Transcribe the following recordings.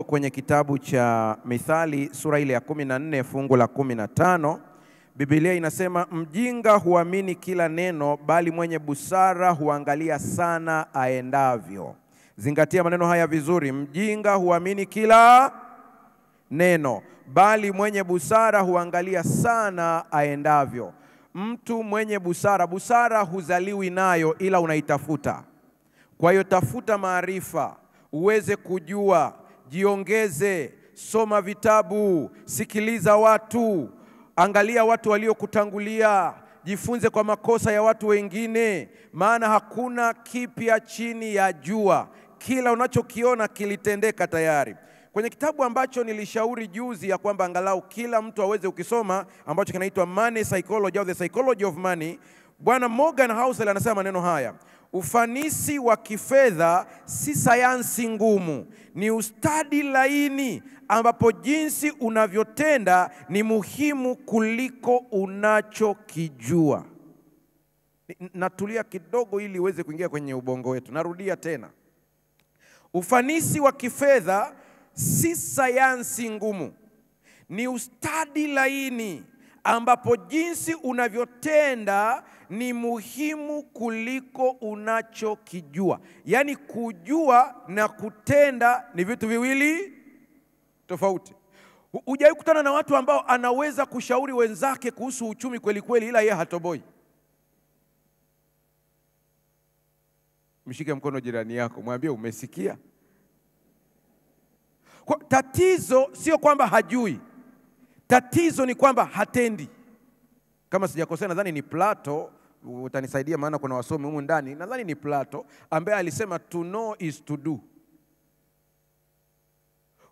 Kwenye kitabu cha Mithali sura ile ya 14 fungu la 15, Biblia inasema mjinga huamini kila neno, bali mwenye busara huangalia sana aendavyo. Zingatia maneno haya vizuri. Mjinga huamini kila neno, bali mwenye busara huangalia sana aendavyo. Mtu mwenye busara huzaliwi nayo, ila unaitafuta. Kwa hiyo tafuta maarifa, uweze kujua, jiongeze, soma vitabu, sikiliza watu, angalia watu waliokutangulia, jifunze kwa makosa ya watu wengine, maana hakuna kipya chini ya jua. Kila unachokiona kilitendeka tayari. Kwenye kitabu ambacho nilishauri juzi ya kwamba angalau kila mtu aweze ukisoma, ambacho kinaitwa Money Psychology au The Psychology of Money, Bwana Morgan Housel anasema maneno haya: ufanisi wa kifedha si sayansi ngumu, ni ustadi laini ambapo jinsi unavyotenda ni muhimu kuliko unachokijua. Natulia kidogo ili uweze kuingia kwenye ubongo wetu. Narudia tena. Ufanisi wa kifedha si sayansi ngumu, ni ustadi laini ambapo jinsi unavyotenda ni muhimu kuliko unachokijua. Yaani kujua na kutenda ni vitu viwili tofauti. Hujawahi kukutana na watu ambao anaweza kushauri wenzake kuhusu uchumi kweli kweli, ila yeye hatoboi? Mshike mkono jirani yako, mwambie umesikia. Kwa tatizo sio kwamba hajui, tatizo ni kwamba hatendi. Kama sijakosea, nadhani ni Plato, utanisaidia maana kuna wasomi humu ndani, nadhani ni Plato ambaye alisema to know is to do.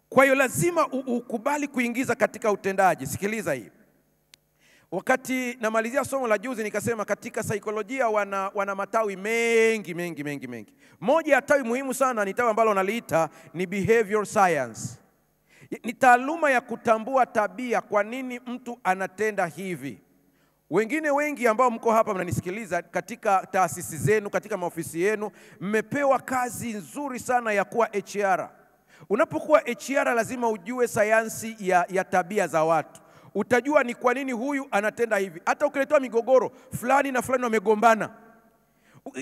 Kwa hiyo lazima ukubali kuingiza katika utendaji. Sikiliza hii. Wakati namalizia somo la juzi nikasema katika saikolojia wana matawi mengi. Moja ya tawi muhimu sana ni tawi ambalo wanaliita ni behavior science. Ni taaluma ya kutambua tabia, kwa nini mtu anatenda hivi. Wengine wengi ambao mko hapa mnanisikiliza katika taasisi zenu, katika maofisi yenu, mmepewa kazi nzuri sana ya kuwa HR. Unapokuwa HR lazima ujue sayansi ya tabia za watu. Utajua ni kwa nini huyu anatenda hivi. Hata ukiletewa migogoro fulani na fulani wamegombana,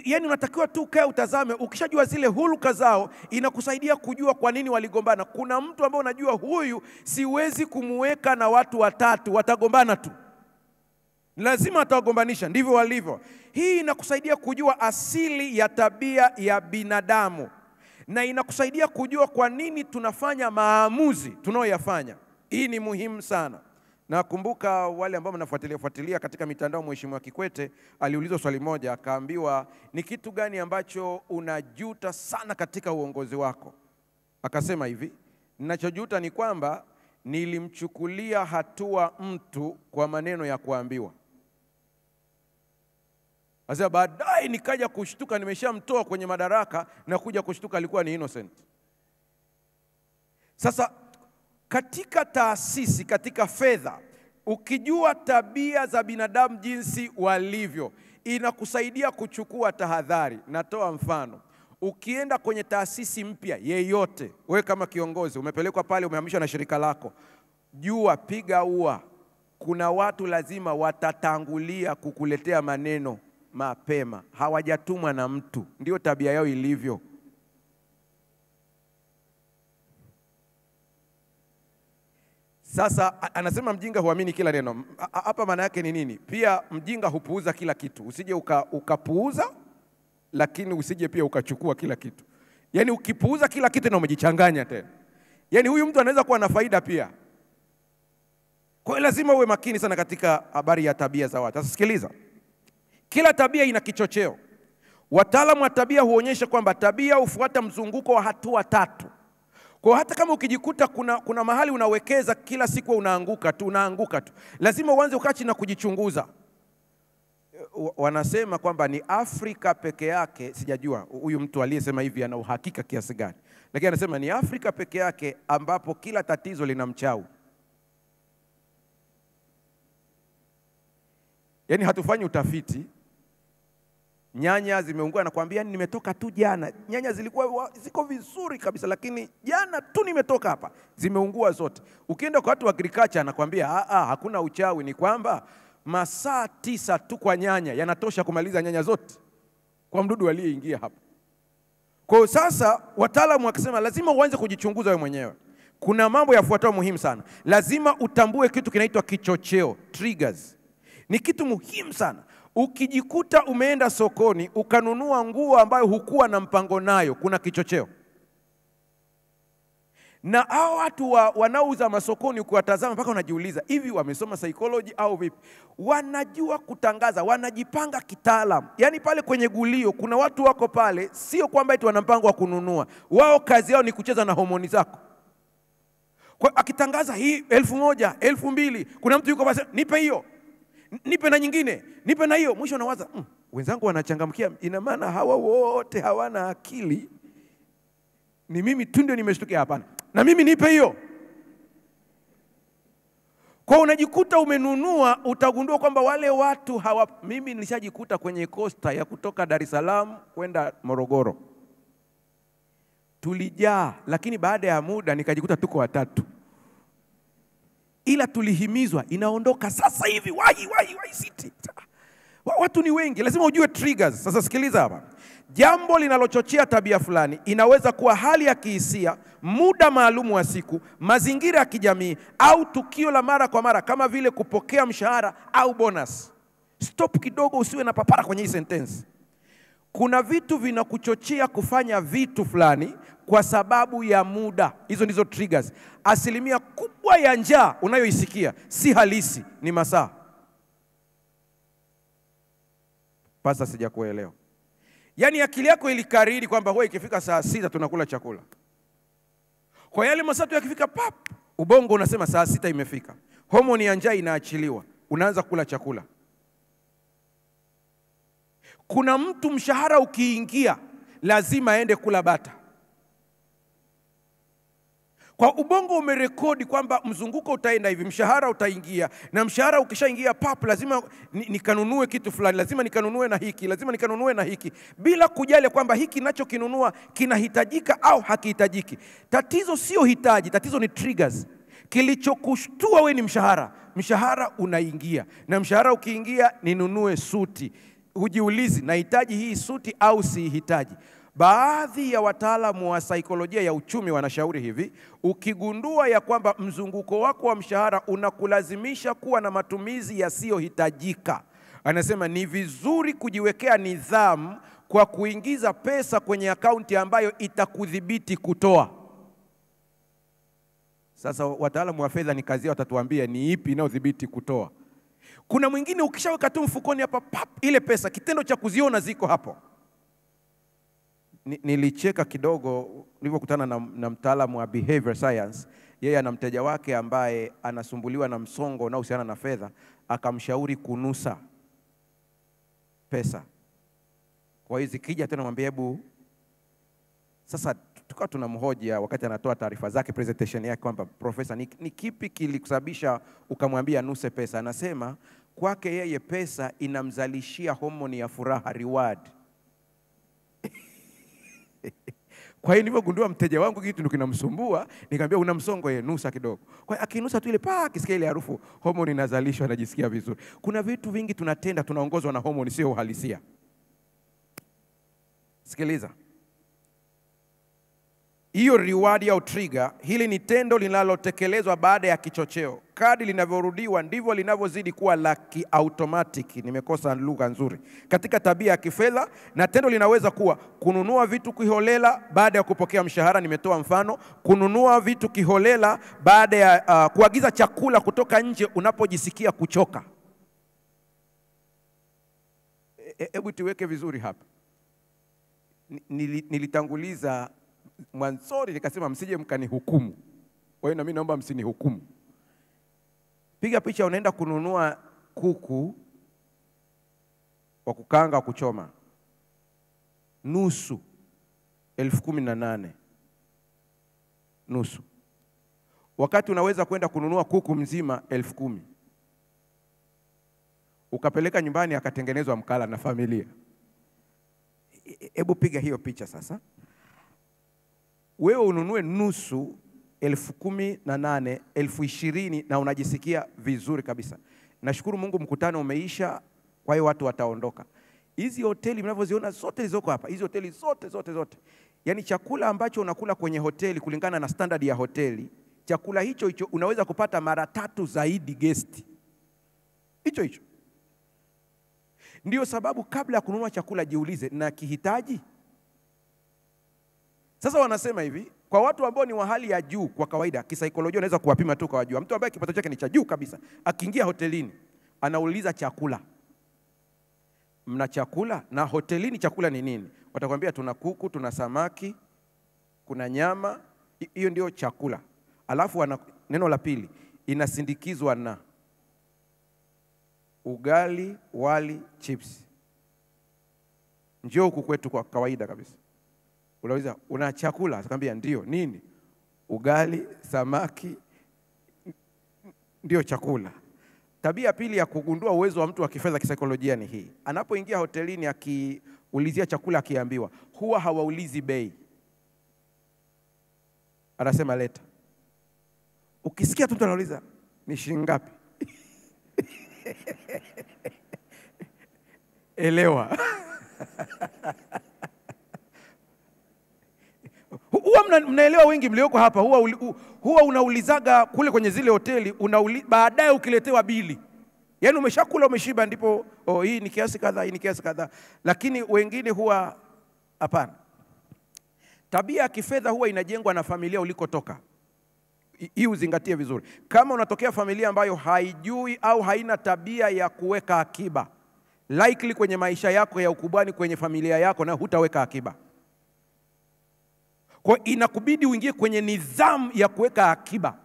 yaani unatakiwa tu ukae utazame. Ukishajua zile huluka zao, inakusaidia kujua kwa nini waligombana. Kuna mtu ambaye unajua huyu siwezi kumuweka na watu watatu, watagombana tu, lazima atawagombanisha, ndivyo walivyo. Hii inakusaidia kujua asili ya tabia ya binadamu, na inakusaidia kujua kwa nini tunafanya maamuzi tunayoyafanya. Hii ni muhimu sana. Nakumbuka wale ambao mnafuatilia katika mitandao, Mheshimiwa Kikwete aliulizwa swali moja, akaambiwa ni kitu gani ambacho unajuta sana katika uongozi wako? Akasema hivi, ninachojuta ni kwamba nilimchukulia hatua mtu kwa maneno ya kuambiwa. Sasa baadaye nikaja kushtuka nimeshamtoa kwenye madaraka, na kuja kushtuka alikuwa ni innocent. Sasa katika taasisi, katika fedha, ukijua tabia za binadamu jinsi walivyo, inakusaidia kuchukua tahadhari. Natoa mfano. Ukienda kwenye taasisi mpya yeyote, wewe kama kiongozi umepelekwa pale, umehamishwa na shirika lako, jua, piga ua, kuna watu lazima watatangulia kukuletea maneno mapema, hawajatumwa na mtu, ndio tabia yao ilivyo. Sasa anasema mjinga huamini kila neno. Hapa maana yake ni nini? Pia mjinga hupuuza kila kitu. Usije ukapuuza, lakini usije pia ukachukua kila kitu. Yaani ukipuuza kila kitu na umejichanganya tena. Yaani huyu mtu anaweza kuwa na faida pia. Kwa hiyo lazima uwe makini sana katika habari ya tabia za watu. Sasa sikiliza. Kila tabia ina kichocheo. Wataalamu wa tabia huonyesha kwamba tabia hufuata mzunguko wa hatua 3. Kwa hata kama ukijikuta kuna mahali unawekeza kila siku unaanguka tu, lazima uanze ukaa chini na kujichunguza. Wanasema kwamba ni Afrika peke yake, sijajua huyu mtu aliyesema hivi ana uhakika kiasi gani, lakini anasema ni Afrika peke yake ambapo kila tatizo lina mchawi. Yaani hatufanyi utafiti, Nyanya zimeungua, nakwambia nimetoka tu jana. Nyanya zilikuwa ziko vizuri kabisa, lakini jana tu nimetoka hapa, zimeungua zote. Ukienda kwa watu wa agriculture anakwambia hakuna uchawi, ni kwamba masaa 9 tu kwa nyanya yanatosha kumaliza nyanya zote kwa mdudu aliyeingia hapa. Kwa sasa wataalamu wakisema lazima uanze kujichunguza wewe mwenyewe. Kuna mambo yafuatayo muhimu sana. Lazima utambue kitu kinaitwa kichocheo, triggers. Ni kitu muhimu sana. Ukijikuta umeenda sokoni ukanunua nguo ambayo hukuwa na mpango nayo, kuna kichocheo. Na hao watu wanaouza masokoni ukiwatazama mpaka unajiuliza, hivi wamesoma psychology au vipi? Wanajua kutangaza, wanajipanga kitaalamu. Yaani pale kwenye gulio kuna watu wako pale, sio kwamba eti wana mpango wa kununua. Wao kazi yao ni kucheza na homoni zako. Kwa akitangaza hii 1000, 2000, kuna mtu yuko basi nipe hiyo. Nipe na nyingine, nipe na hiyo. Mwisho unawaza, wenzangu wanachangamkia, ina maana hawa wote hawana akili. Ni mimi tu ndio nimeshtukia? Hapana. Na mimi nipe hiyo. Kwa unajikuta umenunua, utagundua kwamba wale watu mimi nilishajikuta kwenye costa ya kutoka Dar es Salaam kwenda Morogoro. Tulijaa, lakini baada ya muda nikajikuta tuko watatu. Ila tulihimizwa, inaondoka sasa hivi, wahi city. Watu ni wengi, lazima ujue triggers. Sasa sikiliza hapa. Jambo linalochochea tabia fulani inaweza kuwa hali ya kihisia, muda maalumu wa siku, mazingira ya kijamii au tukio la mara kwa mara kama vile kupokea mshahara au bonus. Stop kidogo, usiwe na papara kwenye hii sentence. Kuna vitu vinakuchochea kufanya vitu fulani kwa sababu ya muda. Hizo ndizo triggers. Asilimia kubwa ya njaa unayoisikia si halisi, ni masaa. Pasa sijakuelewa. Yaani akili yako ilikariri kwamba wewe ikifika saa 6 tunakula chakula. Kwa yale masaa tu yakifika ubongo unasema saa 6 imefika. Homoni ya njaa inaachiliwa, unaanza kula chakula. Kuna mtu mshahara ukiingia lazima aende kula bata. Kwa ubongo umerekodi kwamba mzunguko utaenda hivi, mshahara utaingia, na mshahara ukishaingia lazima nikanunue kitu fulani, lazima nikanunue na hiki, lazima nikanunue na hiki, bila kujali kwamba hiki ninachokinunua kinahitajika au hakihitajiki. Tatizo sio hitaji, tatizo ni triggers. Kilichokushtua wewe ni mshahara. Mshahara unaingia, na mshahara ukiingia ninunue suti. Hujiulizi, nahitaji hii suti au sihitaji? Baadhi ya wataalamu wa saikolojia ya uchumi wanashauri hivi: ukigundua ya kwamba mzunguko wako wa mshahara unakulazimisha kuwa na matumizi yasiyohitajika, anasema ni vizuri kujiwekea nidhamu kwa kuingiza pesa kwenye akaunti ambayo itakudhibiti kutoa. Sasa wataalamu wa fedha ni kazi yao, watatuambia ni ipi inayodhibiti kutoa. Kuna mwingine ukishaweka tu mfukoni hapa ile pesa, kitendo cha kuziona ziko hapo. Nilicheka kidogo nilipokutana na mtaalamu wa behavior science. Yeye ana mteja wake ambaye anasumbuliwa na msongo unaohusiana na fedha, akamshauri kunusa pesa. Kwa hiyo zikija tena mwambie hebu sasa, tukawa tunamhoji wakati anatoa taarifa zake, presentation yake, kwamba profesa, ni kipi kilikusababisha ukamwambia nuse pesa? Anasema kwake yeye pesa inamzalishia homoni ya furaha, reward. Kwa hiyo nilipogundua mteja wangu kitu ndio kinamsumbua, nikamwambia una msongo, nusa kidogo. Kwa hiyo akinusa tu ile akisikia ile harufu, homoni inazalishwa, anajisikia vizuri. Kuna vitu vingi tunatenda, tunaongozwa na homoni, sio uhalisia. Sikiliza. Hiyo reward au trigger, hili ni tendo linalotekelezwa baada ya kichocheo. Kadi linavyorudiwa ndivyo linavyozidi kuwa la ki-automatic. Nimekosa lugha nzuri. Katika tabia ya kifedha, na tendo linaweza kuwa kununua vitu kiholela baada ya kupokea mshahara. Nimetoa mfano, kununua vitu kiholela baada ya kuagiza chakula kutoka nje unapojisikia kuchoka. Hebu tuweke vizuri hapa. Nilitanguliza mwanzoni nikasema msije mkanihukumu. Kwa hiyo na mimi naomba msinihukumu. Piga picha unaenda kununua kuku wa kukaanga, kuchoma, nusu 18,000. Nusu. Wakati unaweza kwenda kununua kuku mzima 10,000. Ukapeleka nyumbani akatengenezwa mkala na familia. Hebu piga hiyo picha sasa. Wewe ununue nusu 18,000, 20,000 na unajisikia vizuri kabisa. Nashukuru Mungu mkutano umeisha, kwa hiyo watu wataondoka. Hizi hoteli mnavyoziona zote zilizoko hapa, hizi hoteli zote. Yaani chakula ambacho unakula kwenye hoteli kulingana na standard ya hoteli, chakula hicho unaweza kupata mara 3 zaidi guest. Hicho. Ndio sababu kabla ya kununua chakula jiulize, na kihitaji? Sasa wanasema hivi, kwa watu ambao ni wa hali ya juu kwa kawaida, kisaikolojia unaweza kuwapima tu kwa wajua. Mtu ambaye kipato chake ni cha juu kabisa, akiingia hotelini, anauliza chakula. Mna chakula? Na hotelini chakula ni nini? Watakwambia tuna kuku, tuna samaki, kuna nyama, hiyo ndio chakula. Alafu neno la pili, inasindikizwa na ugali, wali, chips. Njoo huku kwetu kwa kawaida kabisa. Unauliza, una chakula? Atakwambia ndio. Nini? Ugali, samaki, ndio chakula. Tabia pili ya kugundua uwezo wa mtu wa kifedha kisaikolojia ni hii. Anapoingia hotelini akiulizia chakula akiambiwa, huwa hawaulizi bei. Anasema leta. Ukisikia tu mtu anauliza ni shilingi ngapi? Elewa. Huwa mnaelewa wengi mlioko hapa, huwa unaulizaga kule kwenye zile hoteli, baadaye ukiletewa bili. Yaani umeshakula umeshiba ndipo hii ni kiasi kadhaa, hii ni kiasi kadhaa. Lakini wengine huwa hapana. Tabia ya kifedha huwa inajengwa na familia ulikotoka. Hii uzingatie vizuri. Kama unatokea familia ambayo haijui au haina tabia ya kuweka akiba, likely kwenye maisha yako ya ukubwani kwenye familia yako na hutaweka akiba. Kwa inakubidi uingie kwenye nidhamu ya kuweka akiba,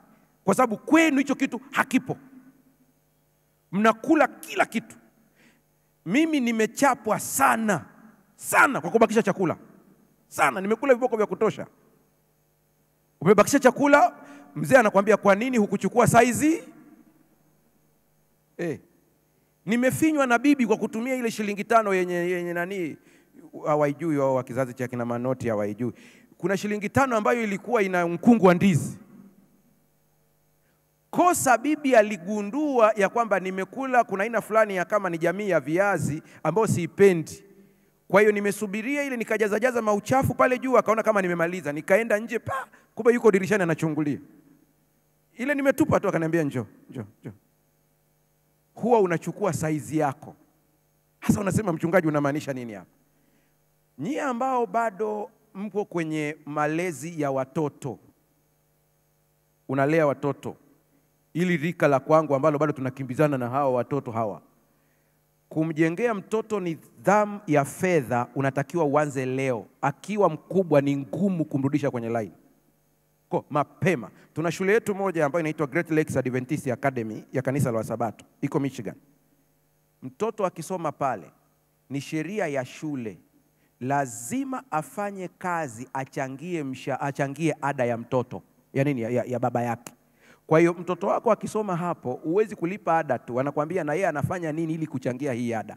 kwa sababu kwenu hicho kitu hakipo. Mnakula kila kitu. Mimi nimechapwa sana kwa kubakisha chakula. Sana, nimekula viboko vya kutosha. Umebakisha chakula, mzee anakuambia kwa nini hukuchukua saizi? Nimefinywa na bibi kwa kutumia ile shilingi 5 yenye nani hawaijui wao wa kizazi cha kina Manoti hawaijui. Kuna shilingi 5 ambayo ilikuwa ina mkungu wa ndizi. Kosa bibi aligundua ya kwamba nimekula kuna aina fulani ya kama ni jamii ya viazi ambao siipendi. Kwa hiyo nimesubiria ile nikajaza mauchafu pale juu, akaona kama nimemaliza, nikaenda nje kumbe yuko dirishani anachungulia. Ile nimetupa tu akaniambia njoo. Huwa unachukua saizi yako. Hasa unasema mchungaji unamaanisha nini hapa? Nyie ambao bado mpo kwenye malezi ya watoto, unalea watoto, ili rika la kwangu ambalo bado tunakimbizana na hawa watoto hawa. Kumjengea mtoto nidhamu ya fedha unatakiwa uanze leo. Akiwa mkubwa ni ngumu kumrudisha kwenye line. Kwa mapema. Tuna shule yetu moja ambayo inaitwa Great Lakes Adventist Academy ya kanisa la Sabato, iko Michigan. Mtoto akisoma pale, ni sheria ya shule, lazima afanye kazi, achangie ada ya mtoto. Ya nini? Ya baba yake. Kwa hiyo mtoto wako akisoma hapo, huwezi kulipa ada tu, anakuambia na yeye anafanya nini ili kuchangia hii ada.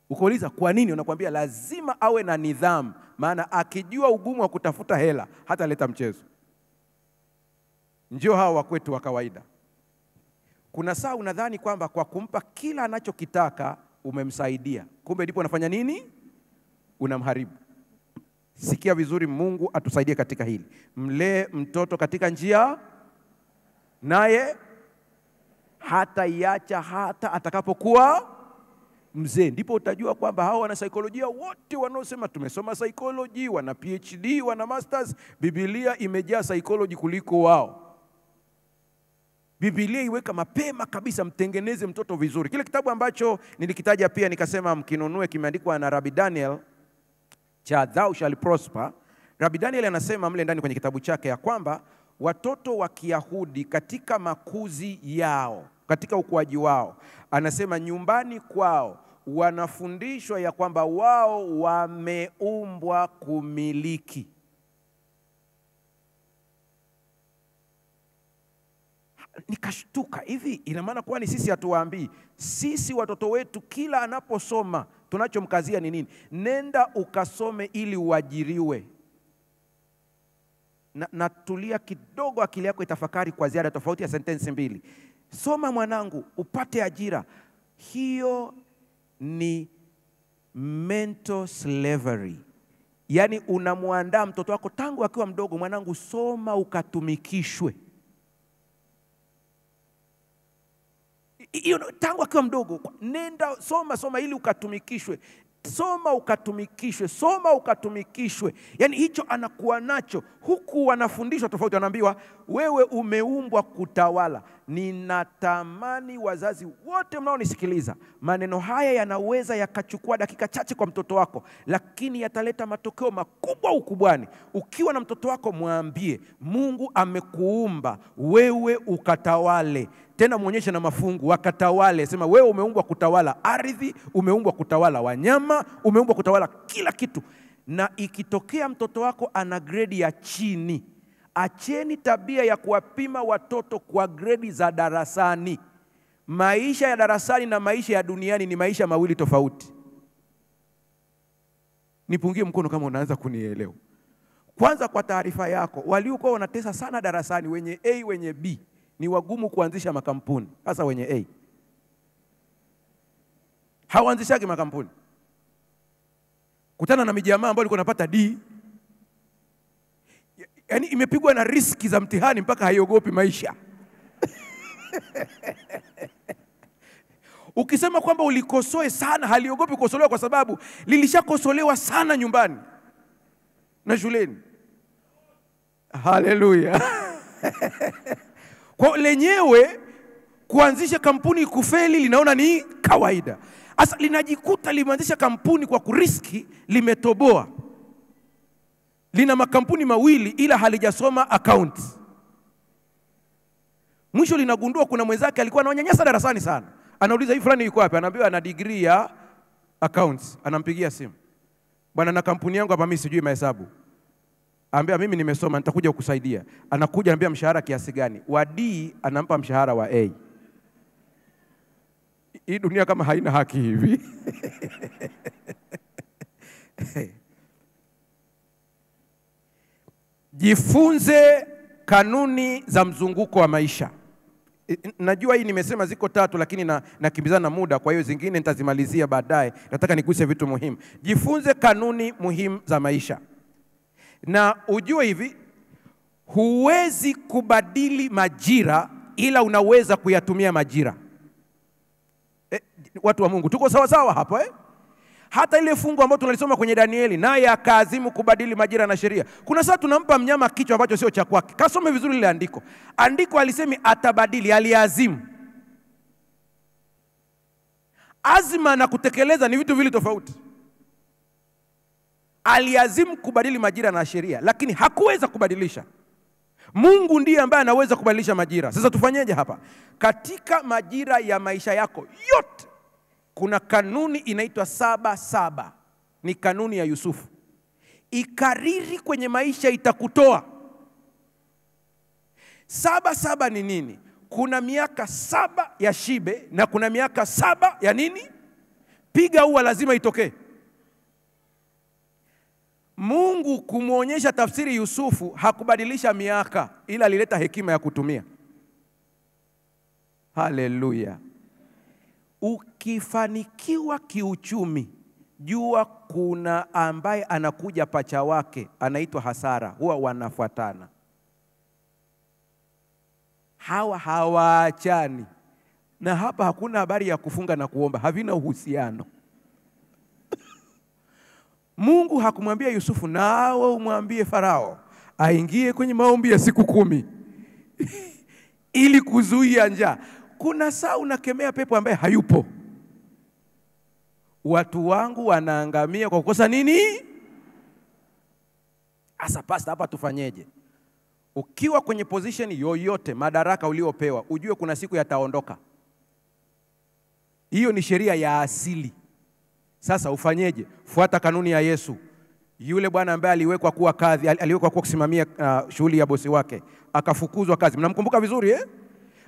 Ukauliza kwa nini, unakuambia lazima awe na nidhamu, maana akijua ugumu wa kutafuta hela hata leta mchezo. Njoo hawa kwetu wa kawaida. Kuna saa unadhani kwamba kwa kumpa kila anachokitaka umemsaidia, kumbe ndipo unafanya nini? Unamharibu. Sikia vizuri, Mungu atusaidie katika hili. Mlee mtoto katika njia, naye hata iacha hata atakapokuwa mzee. Ndipo utajua kwamba hao wana saikolojia wote wanaosema tumesoma psychology, wana PhD, wana masters, Biblia imejaa psychology kuliko wao. Biblia iweka mapema kabisa mtengeneze mtoto vizuri. Kile kitabu ambacho nilikitaja pia nikasema mkinunue, kimeandikwa na Rabbi Daniel cha Thou Shall Prosper. Rabbi Daniel anasema mle ndani kwenye kitabu chake ya kwamba watoto wa Kiyahudi katika makuzi yao, katika ukuaji wao, anasema nyumbani kwao wanafundishwa ya kwamba wao wameumbwa kumiliki. Nikashtuka, hivi ina maana kwani sisi hatuwaambii? Sisi watoto wetu kila anaposoma tunachomkazia ni nini? Nenda ukasome ili uajiriwe. Na tulia kidogo, akili yako itafakari kwa ziada, tofauti ya sentensi mbili. Soma mwanangu upate ajira. Hiyo ni mental slavery. Yaani unamuandaa mtoto wako tangu akiwa mdogo, mwanangu soma ukatumikishwe. Hiyo tangu akiwa mdogo, nenda soma ili ukatumikishwe. Soma ukatumikishwe, soma ukatumikishwe. Yaani hicho anakuwa nacho, huku wanafundishwa tofauti, wanaambiwa wewe umeumbwa kutawala. Ninatamani wazazi wote mnaonisikiliza, maneno haya yanaweza yakachukua dakika chache kwa mtoto wako, lakini yataleta matokeo makubwa ukubwani. Ukiwa na mtoto wako, mwambie Mungu amekuumba wewe ukatawale. Tena muonyeshe na mafungu, wakatawale. Sema wewe umeumbwa kutawala ardhi, umeumbwa kutawala wanyama, umeumbwa kutawala kila kitu. Na ikitokea mtoto wako ana grade ya chini, acheni tabia ya kuwapima watoto kwa grade za darasani. Maisha ya darasani na maisha ya duniani ni maisha mawili tofauti. Nipungie mkono kama unaanza kunielewa. Kwanza, kwa taarifa yako, waliokuwa wanatesa sana darasani, wenye A wenye B, ni wagumu kuanzisha makampuni, hasa wenye A. Hawaanzishagi makampuni. Kutana na mijamaa ambao walikuwa wanapata D, yaani imepigwa na riski za mtihani mpaka haiogopi maisha. Ukisema kwamba ulikosoe sana, haliogopi kukosolewa kwa sababu lilishakosolewa sana nyumbani na shuleni. Haleluya. Kwa lenyewe kuanzisha kampuni kufeli linaona ni kawaida. Asa linajikuta limeanzisha kampuni kwa kuriski, limetoboa. Lina makampuni mawili ila halijasoma account. Mwisho linagundua kuna mwenzake alikuwa ananyanyasa darasani sana. Anauliza hii fulani yuko wapi? Anaambiwa ana degree ya accounts. Anampigia simu, bwana na kampuni yangu hapa mimi sijui mahesabu. Anambia mimi nimesoma, nitakuja kukusaidia. Anakuja anambia mshahara kiasi gani? Wa D anampa mshahara wa A. Hii dunia kama haina haki hivi. Jifunze kanuni za mzunguko wa maisha. Najua hii nimesema ziko 3, lakini nakimbizana na muda, kwa hiyo zingine nitazimalizia baadaye. Nataka niguse vitu muhimu. Jifunze kanuni muhimu za maisha. Na ujue hivi, huwezi kubadili majira ila unaweza kuyatumia majira. Watu wa Mungu, tuko sawa sawa hapo Hata ile fungu ambalo tunalisoma kwenye Danieli, naye akaazimu kubadili majira na sheria. Kuna saa tunampa mnyama kichwa ambacho sio cha kwake. Kasome vizuri ile andiko. Andiko alisemi atabadili, aliazimu. Azima na kutekeleza ni vitu vili tofauti. Aliazimu kubadili majira na sheria, lakini hakuweza kubadilisha. Mungu ndiye ambaye anaweza kubadilisha majira. Sasa tufanyeje hapa? Katika majira ya maisha yako yote, kuna kanuni inaitwa 7-7. Ni kanuni ya Yusufu. Ikariri kwenye maisha itakutoa. 7-7 ni nini? Kuna miaka 7 ya shibe na kuna miaka 7 ya nini? Piga ua lazima itokee. Mungu kumuonyesha tafsiri Yusufu hakubadilisha miaka, ila alileta hekima ya kutumia. Haleluya. Ukifanikiwa kiuchumi, jua kuna ambaye anakuja pacha wake, anaitwa hasara. Huwa wanafuatana. Hawa hawaachani. Na hapa hakuna habari ya kufunga na kuomba, havina uhusiano. Mungu hakumwambia Yusufu nawe umwambie Farao aingie kwenye maombi ya siku 10 ili kuzuia njaa. Kuna saa unakemea pepo ambaye hayupo. Watu wangu wanaangamia kwa kukosa nini? Asa pasta, hapa tufanyeje? Ukiwa kwenye position yoyote, madaraka uliopewa, ujue kuna siku yataondoka. Hiyo ni sheria ya asili. Sasa ufanyeje? Fuata kanuni ya Yesu. Yule bwana ambaye aliwekwa kuwa kadhi, aliwekwa kuwa kusimamia shughuli ya bosi wake, akafukuzwa kazi. Mnamkumbuka vizuri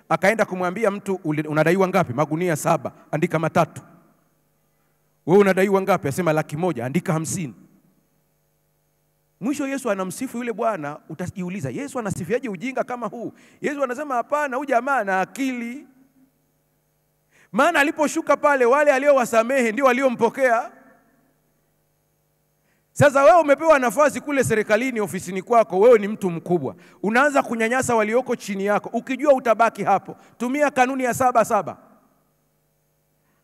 Akaenda kumwambia mtu, unadaiwa ngapi? Magunia 7, andika 3. Wewe unadaiwa ngapi? Asema 100,000, andika 50. Mwisho Yesu anamsifu yule bwana. Utajiuliza, Yesu anasifiaje ujinga kama huu? Yesu anasema hapana, huyu jamaa ana akili. Maana aliposhuka pale, wale aliowasamehe ndio waliompokea. Sasa wewe umepewa nafasi kule serikalini, ofisini kwako, wewe ni mtu mkubwa. Unaanza kunyanyasa walioko chini yako, ukijua utabaki hapo. Tumia kanuni ya 7-7.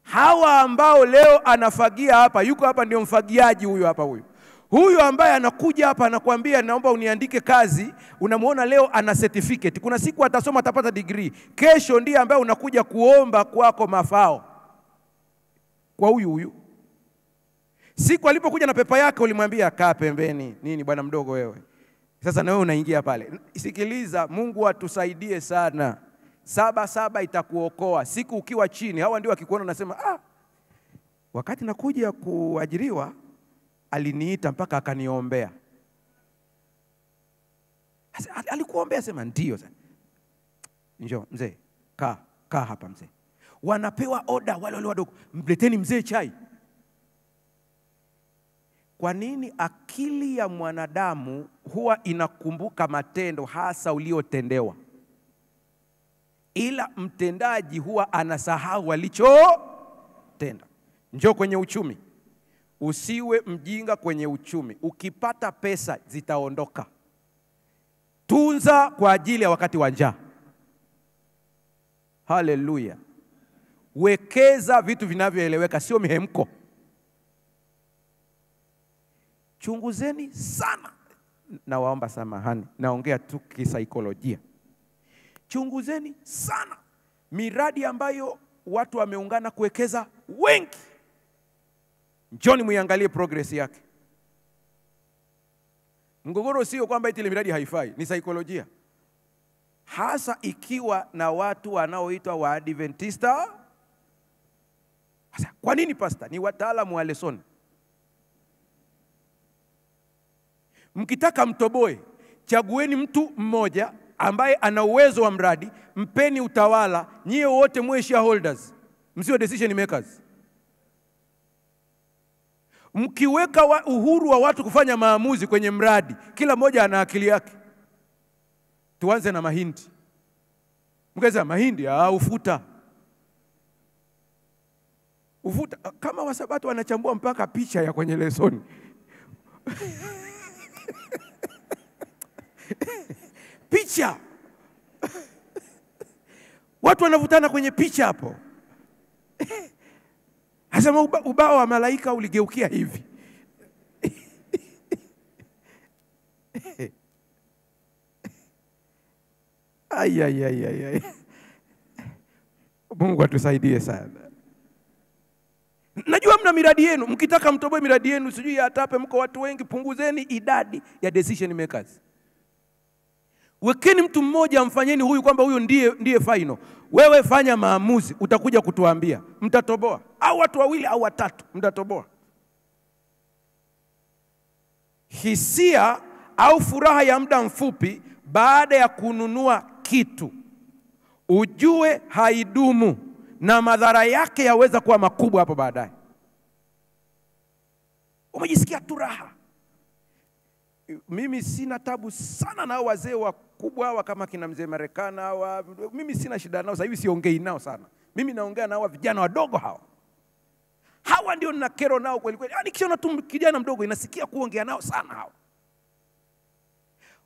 Hawa ambao leo anafagia hapa, yuko hapa ndio mfagiaji huyu hapa huyu. Huyu ambaye anakuja hapa anakuambia naomba uniandike kazi, unamuona leo ana certificate. Kuna siku atasoma atapata degree. Kesho ndiye ambaye unakuja kuomba kwako mafao. Kwa huyu. Siku alipokuja na pepa yake ulimwambia kaa pembeni. Nini bwana mdogo wewe? Sasa na wewe unaingia pale. Sikiliza, Mungu atusaidie sana. 7-7 itakuokoa. Siku ukiwa chini, hawa ndio wakikuona unasema wakati nakuja kuajiriwa aliniita mpaka akaniombea. Alikuombea? Sema ndio. Njoo mzee, kaa hapa mzee. Wanapewa oda wale wadogo, mleteni mzee chai. Kwa nini akili ya mwanadamu huwa inakumbuka matendo hasa uliotendewa, ila mtendaji huwa anasahau alichotenda? Njoo kwenye uchumi. Usiwe mjinga kwenye uchumi. Ukipata pesa zitaondoka. Tunza kwa ajili ya wakati wa njaa. Haleluya. Wekeza vitu vinavyoeleweka, sio mihemko. Chunguzeni sana. Na waomba samahani, naongea tu kisaikolojia. Chunguzeni sana miradi ambayo watu wameungana kuwekeza wengi. Njoni muiangalie progress yake. Mgogoro sio kwamba ile miradi haifai, ni saikolojia. Hasa ikiwa na watu wanaoitwa Waadventista. Sasa kwa nini pastor? Ni wataalamu wa lesson. Mkitaka mtoboe, chagueni mtu mmoja ambaye ana uwezo wa mradi, mpeni utawala, nyie wote mwe shareholders, msio decision makers. Mkiweka uhuru wa watu kufanya maamuzi kwenye mradi, kila mmoja ana akili yake. Tuanze na mahindi. Mkasema mahindi ufuta. Kama Wasabato wanachambua mpaka picha ya kwenye lesoni. Picha. Watu wanavutana kwenye picha hapo. Asema ubao wa malaika uligeukia hivi. Ay. Mungu atusaidie sana. Najua mna miradi yenu, mkitaka mtoboe miradi yenu, sijui atape mko watu wengi, punguzeni idadi ya decision makers. Wekeni mtu mmoja, mfanyeni huyu kwamba huyu ndiye final. Wewe fanya maamuzi, utakuja kutuambia mtatoboa, au watu wawili au watatu mtatoboa. Hisia au furaha ya muda mfupi baada ya kununua kitu, ujue haidumu na madhara yake yaweza kuwa makubwa hapo baadaye. Umejisikia tu raha. Mimi sina tabu sana na wazee wakubwa hawa kama kina mzee Marekana hawa. Mimi sina shida nao, sasa hivi siongei nao sana. Mimi naongea na hawa vijana wadogo hawa. Hawa ndio nina kero nao kweli kweli. Nikiona tu kijana mdogo inasikia kuongea nao sana hawa.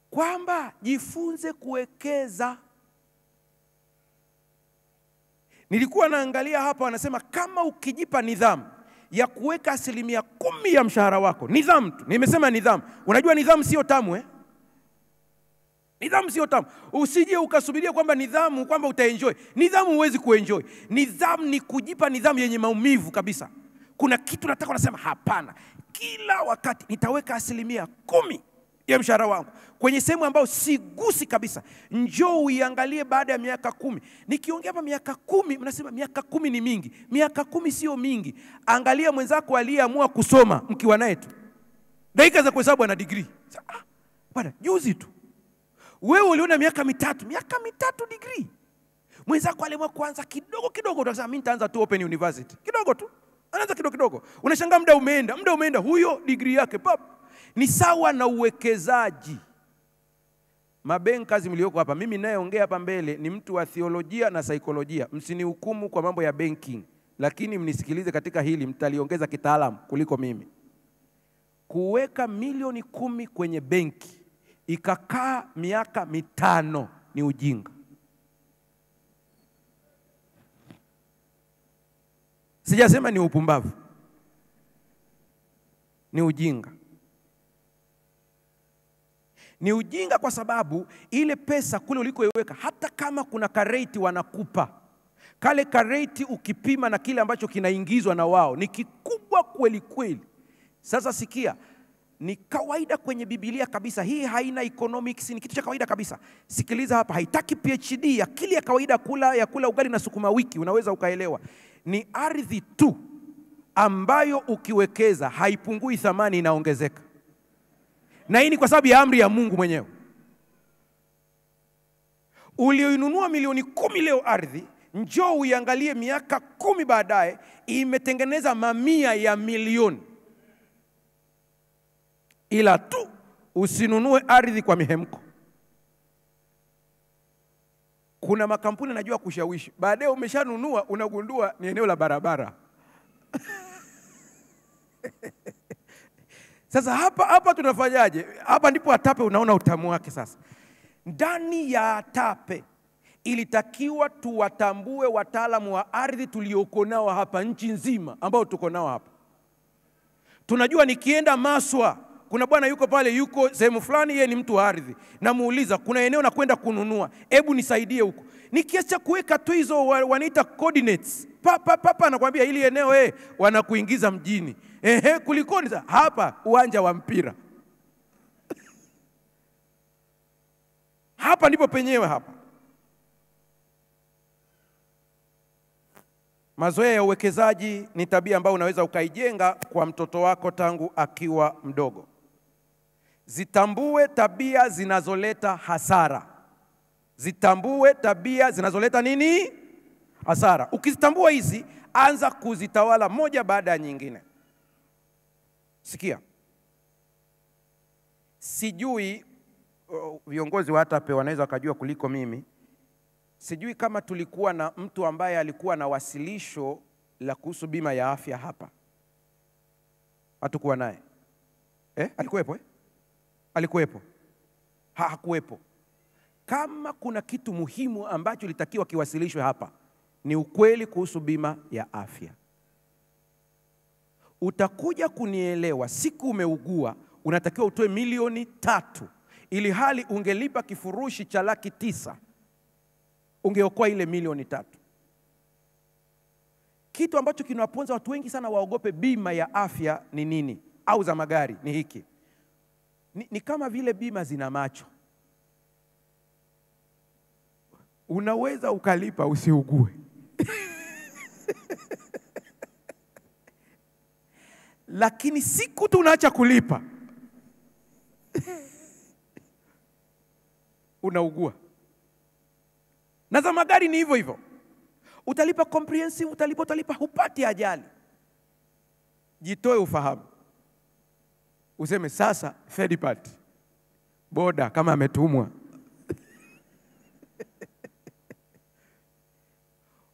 Kwamba jifunze kuwekeza. Nilikuwa naangalia hapa, wanasema kama ukijipa nidhamu ya kuweka 10% ya mshahara wako, nidhamu tu. Nimesema nidhamu. Unajua nidhamu sio tamu Nidhamu sio tamu. Usije ukasubiria kwamba nidhamu kwamba utaenjoy. Nidhamu huwezi kuenjoy. Nidhamu ni kujipa nidhamu yenye maumivu kabisa. Kuna kitu nataka unasema hapana. Kila wakati nitaweka 10% ya mshahara wangu kwenye sehemu ambayo sigusi kabisa. Njoo uiangalie baada ya miaka 10. Nikiongea hapa miaka 10, mnasema miaka 10 ni mingi. Miaka 10 sio mingi. Angalia mwenzako aliyeamua kusoma mkiwa naye tu. Dakika za kuhesabu ana degree. Bwana, juzi tu. Wewe uliona miaka 3 degree. Mwenzako aliamua kuanza kidogo, utasema mimi nitaanza tu open university. Kidogo tu. anaanza kidogo kidogo. Unashangaa muda umeenda, huyo degree yake pap. Ni sawa na uwekezaji. Mabankers mlioko hapa, mimi nayeongea hapa mbele ni mtu wa theolojia na saikolojia. Msinihukumu kwa mambo ya banking, lakini mnisikilize katika hili, mtaliongeza kitaalamu kuliko mimi. Kuweka milioni 10 kwenye benki ikakaa miaka 5 ni ujinga. Sijasema ni upumbavu. Ni ujinga. Ni ujinga kwa sababu ile pesa kule ulikoiweka, hata kama kuna karate wanakupa, kale karate ukipima na kile ambacho kinaingizwa na wao ni kikubwa kweli kweli. Sasa sikia, ni kawaida kwenye Biblia kabisa. Hii haina economics, ni kitu cha kawaida kabisa. Sikiliza hapa, haitaki PhD, akili ya kawaida ya kula ugali na sukuma wiki unaweza ukaelewa. Ni ardhi tu ambayo ukiwekeza haipungui thamani, inaongezeka. Na hii ni kwa sababu ya amri ya Mungu mwenyewe. Ulioinunua milioni 10 leo ardhi, njoo uiangalie miaka 10 baadaye imetengeneza mamia ya milioni. Ila tu usinunue ardhi kwa mihemko. Kuna makampuni najua kushawishi, baadaye umeshanunua unagundua ni eneo la barabara. Sasa hapa tunafanyaje? Hapa ndipo ATAPE unaona utamu wake sasa. Ndani ya ATAPE ilitakiwa tuwatambue wataalamu wa ardhi tulioko nao hapa nchi nzima, ambao tuko nao hapa. Tunajua nikienda Maswa, kuna bwana yuko pale, yuko sehemu fulani, yeye ni mtu wa ardhi. Namuuliza, kuna eneo na kwenda kununua, hebu nisaidie huko. Nikiacha kuweka tu hizo wanaita coordinates, papa anakuambia hili eneo wanakuingiza mjini. Kulikoni hapa uwanja wa mpira. Hapa ndipo penyewe hapa. Mazoea ya uwekezaji ni tabia ambayo unaweza ukaijenga kwa mtoto wako tangu akiwa mdogo. Zitambue tabia zinazoleta hasara. Zitambue tabia zinazoleta nini? Hasara. Ukizitambua hizi, anza kuzitawala moja baada ya nyingine. Sikia. Sijui viongozi wa ATAPE wanaweza wakajua kuliko mimi. Sijui kama tulikuwa na mtu ambaye alikuwa na wasilisho la kuhusu bima ya afya hapa. Hatukuwa naye. Alikuwepo? Alikuwepo? Hakuwepo. Kama kuna kitu muhimu ambacho litakiwa kiwasilishwe hapa, ni ukweli kuhusu bima ya afya. Utakuja kunielewa, siku umeugua unatakiwa utoe milioni 3, ili hali ungelipa kifurushi cha 900,000 ungeokoa ile milioni 3. Kitu ambacho kinawaponza watu wengi sana waogope bima ya afya ni nini, au za magari, ni hiki. Ni kama vile bima zina macho. Unaweza ukalipa usiugue. Lakini siku tu unaacha kulipa unaugua. Na za magari ni hivyo hivyo. Utalipa comprehensive, utalipa, hupati ajali. Jitoe ufahamu. Useme sasa third party, boda kama ametumwa.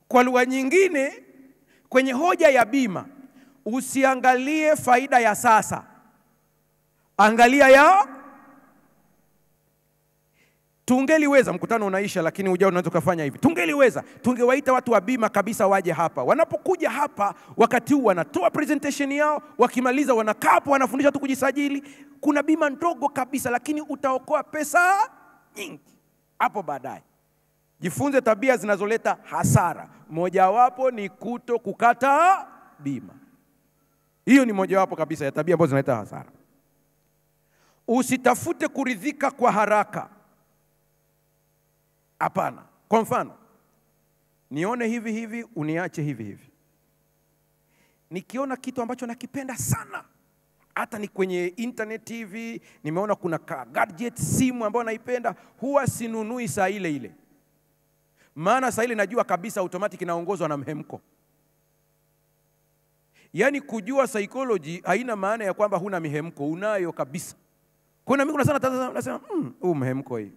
Kwa lugha nyingine, kwenye hoja ya bima, usiangalie faida ya sasa, angalia ya. Tungeliweza, mkutano unaisha lakini ujao unaweza kufanya hivi. Tungeliweza, tungewaita watu wa bima kabisa waje hapa. Wanapokuja hapa, wakati huu wanatoa presentation yao, wakimaliza wanakaa hapo wanafundisha tu kujisajili. Kuna bima ndogo kabisa, lakini utaokoa pesa nyingi hapo baadaye. Jifunze tabia zinazoleta hasara. Mojawapo ni kuto kukata bima. Hiyo ni mojawapo kabisa ya tabia ambazo zinaleta hasara. Usitafute kuridhika kwa haraka. Hapana. Kwa mfano, nione hivi hivi, uniache hivi hivi. Nikiona kitu ambacho nakipenda sana, hata ni kwenye internet hivi, nimeona kuna gadget, simu ambayo naipenda, huwa sinunui saa ile ile. Maana saa ile najua kabisa automatic inaongozwa na mhemko. Yaani kujua psychology haina maana ya kwamba huna mihemko, unayo kabisa. Kuna mimi kuna sana nasema huu mhemko hii.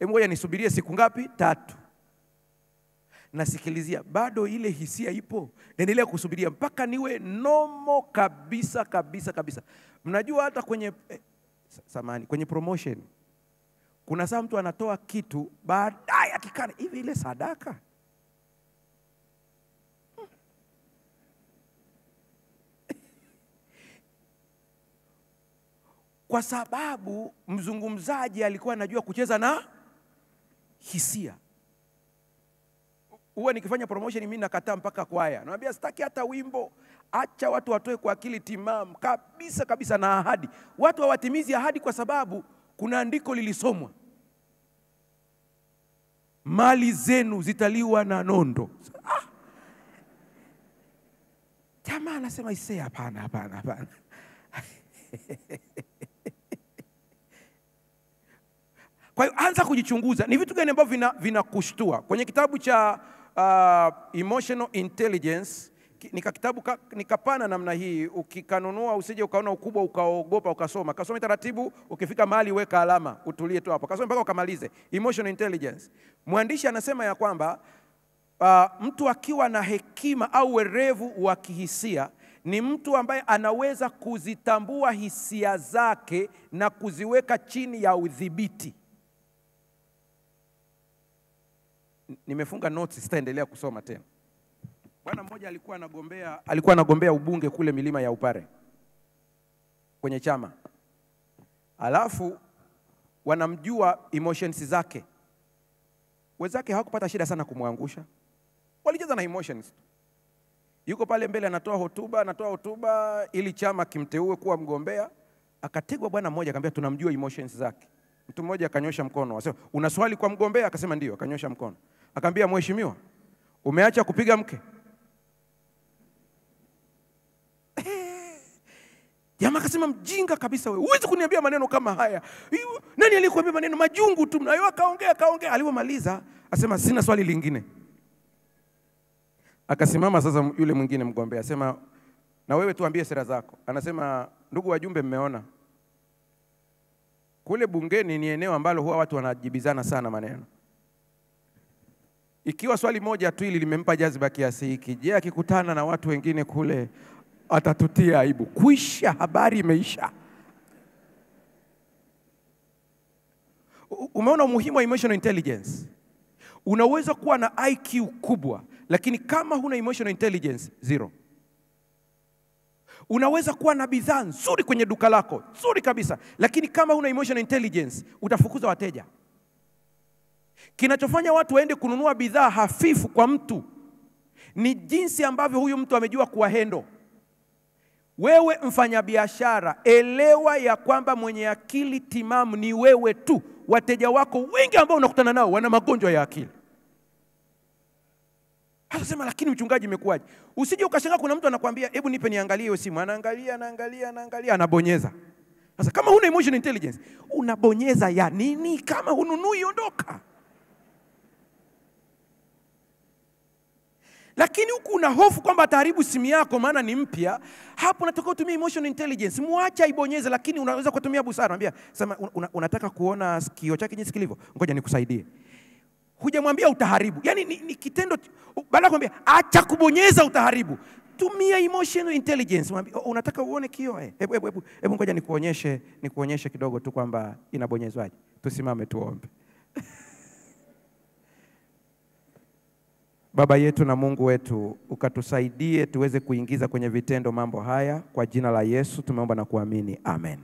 Ngoja nisubirie siku ngapi? 3. Nasikilizia bado ile hisia ipo. Naendelea kusubiria mpaka niwe nomo kabisa kabisa kabisa. Mnajua hata kwenye kwenye promotion kuna saa mtu anatoa kitu baadaye akikana hivi ile sadaka. Kwa sababu mzungumzaji alikuwa anajua kucheza na hisia. Huwa nikifanya promotion mimi nakataa mpaka kwaya. Naambia sitaki hata wimbo. Acha watu watoe kwa akili timamu kabisa kabisa na ahadi. Watu hawatimizi ahadi kwa sababu kuna andiko lilisomwa. Mali zenu zitaliwa na nondo. Jamaa anasema ise hapana. Kwa hiyo anza kujichunguza. Ni vitu gani ambavyo vinakushtua? Kwenye kitabu cha Emotional Intelligence, nikapana namna hii, ukikanunua usije ukaona ukubwa ukaogopa ukasoma. Kasome taratibu, ukifika mahali weka alama, utulie tu hapo. Kasome mpaka ukamalize. Emotional Intelligence. Mwandishi anasema ya kwamba mtu akiwa na hekima au werevu wa kihisia ni mtu ambaye anaweza kuzitambua hisia zake na kuziweka chini ya udhibiti. Nimefunga notes, sitaendelea kusoma tena. Bwana mmoja alikuwa anagombea ubunge kule milima ya Upare kwenye chama. Alafu wanamjua emotions zake. Wenzake hawakupata shida sana kumwangusha. Walicheza na emotions. Yuko pale mbele anatoa hotuba ili chama kimteue kuwa mgombea. Akategwa bwana mmoja akamwambia tunamjua emotions zake. Mtu mmoja akanyosha mkono. Akasema una swali kwa mgombea? Akasema ndio. Akanyosha mkono. Akamwambia mheshimiwa, umeacha kupiga mke? Jamaa akasema mjinga kabisa wewe. Huwezi kuniambia maneno kama haya. Nani alikuambia maneno majungu tu mnayo? Akaongea. Alipomaliza asema sina swali lingine. Akasimama sasa yule mwingine mgombea asema na wewe tuambie sera zako. Anasema ndugu wajumbe, mmeona kule bungeni ni eneo ambalo huwa watu wanajibizana sana maneno. Ikiwa swali moja tu hili limempa jaziba kiasi hiki, je, akikutana na watu wengine kule atatutia aibu? Kuisha, habari imeisha. Umeona umuhimu wa emotional intelligence? Unaweza kuwa na IQ kubwa, lakini kama huna emotional intelligence, 0. Unaweza kuwa na bidhaa nzuri kwenye duka lako, nzuri kabisa, lakini kama huna emotional intelligence, utafukuza wateja. Kinachofanya watu waende kununua bidhaa hafifu kwa mtu ni jinsi ambavyo huyu mtu amejua kuwahendo. Wewe mfanyabiashara, elewa ya kwamba mwenye akili timamu ni wewe tu. Wateja wako wengi ambao unakutana nao wana magonjwa ya akili. Hata sema lakini mchungaji imekuwaje? Usije ukashangaa kuna mtu anakuambia hebu nipe niangalie hiyo simu. Anaangalia, anabonyeza. Sasa kama huna emotional intelligence, unabonyeza ya nini? Kama hununui ondoka. Lakini huku una hofu kwamba ataharibu simu yako maana ni mpya, hapo unataka kutumia emotional intelligence. Muacha ibonyeze, lakini unaweza kutumia busara. Anambia, sema unataka kuona sikio chake jinsi kilivyo? Ngoja nikusaidie. Hujamwambia utaharibu. Yaani ni kitendo, baada kumwambia acha kubonyeza utaharibu. Tumia emotional intelligence. Mwambie unataka uone kio? Hebu ngoja nikuonyeshe kidogo tu kwamba inabonyezwaje. Tusimame tuombe. Baba yetu na Mungu wetu, ukatusaidie tuweze kuingiza kwenye vitendo mambo haya. Kwa jina la Yesu tumeomba na kuamini. Amen.